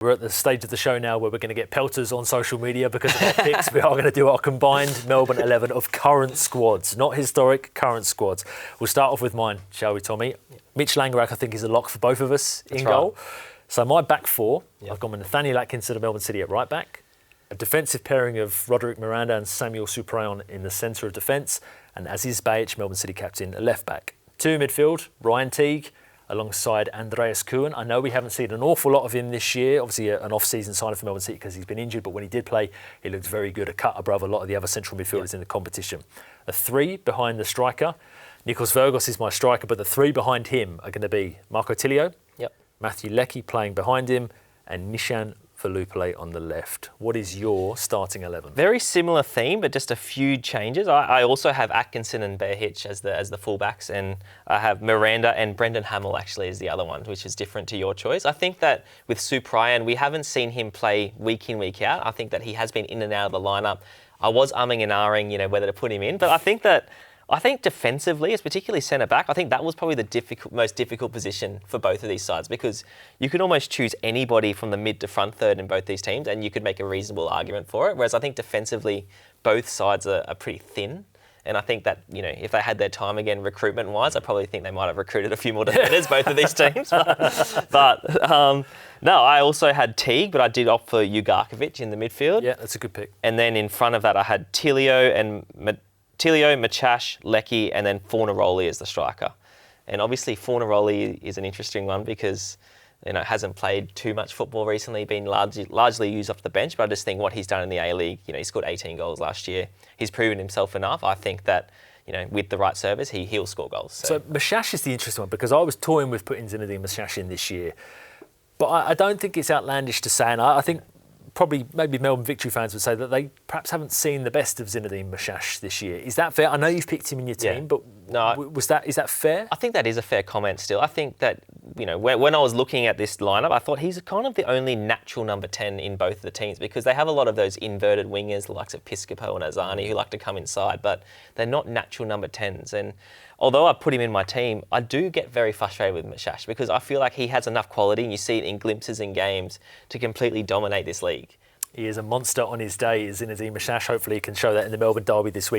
We're at the stage of the show now where we're going to get pelters on social media because of our picks. We are going to do our combined Melbourne 11 of current squads, not historic, current squads. We'll start off with mine, shall we, Tommy? Mitch Langerak, I think, is a lock for both of us in goal. So my back four, I've gone with Nathaniel Atkinson of Melbourne City at right back, a defensive pairing of Roderick Miranda and Samuel Suprayon in the centre of defence, and Aziz Bayic, Melbourne City captain, at left back. Two midfield, Ryan Teague alongside Andreas Kuhn. I know we haven't seen an awful lot of him this year, obviously an off-season signing for Melbourne City because he's been injured, but when he did play, he looked very good, a cut above a lot of the other central midfielders in the competition. A three behind the striker. Nikos Vergos is my striker, but the three behind him are going to be Marco Tilio, Matthew Leckie playing behind him, and Nishan Velupale on the left. What is your starting 11? Very similar theme, but just a few changes. I also have Atkinson and Bayic as the fullbacks, and I have Miranda and Brendan Hamill actually as the other one, which is different to your choice. I think that with Suprayon, we haven't seen him play week in, week out. I think that he has been in and out of the lineup. I was umming and ahhing, whether to put him in, but I think defensively, it's particularly centre back, I think that was probably the most difficult position for both of these sides because you could almost choose anybody from the mid to front third in both these teams and you could make a reasonable argument for it. Whereas I think defensively, both sides are pretty thin. And I think that, if they had their time again recruitment-wise, I probably think they might have recruited a few more defenders, both of these teams. No, I also had Teague, but I did opt for Ugarkovic in the midfield. Yeah, that's a good pick. And then in front of that, I had Tilio, Machash, Leckie, and then Fornaroli as the striker. And obviously Fornaroli is an interesting one because, hasn't played too much football recently, been largely used off the bench, but I just think what he's done in the A-League, he scored 18 goals last year. He's proven himself enough. I think that, with the right service, he'll score goals. So Machash is the interesting one because I was toying with putting Zinedine Machash in this year, but I don't think it's outlandish to say, and I think maybe Melbourne Victory fans would say that they perhaps haven't seen the best of Zinedine Machash this year. Is that fair? I know you've picked him in your team, but is that fair? I think that is a fair comment still. I think that, when I was looking at this lineup, I thought he's kind of the only natural number 10 in both of the teams because they have a lot of those inverted wingers, the likes of Piscopo and Azani, who like to come inside, but they're not natural number 10s. And although I put him in my team, I do get very frustrated with Machash because I feel like he has enough quality, and you see it in glimpses in games, to completely dominate this league. He is a monster on his day, Zinedine Machash. Hopefully he can show that in the Melbourne derby this week.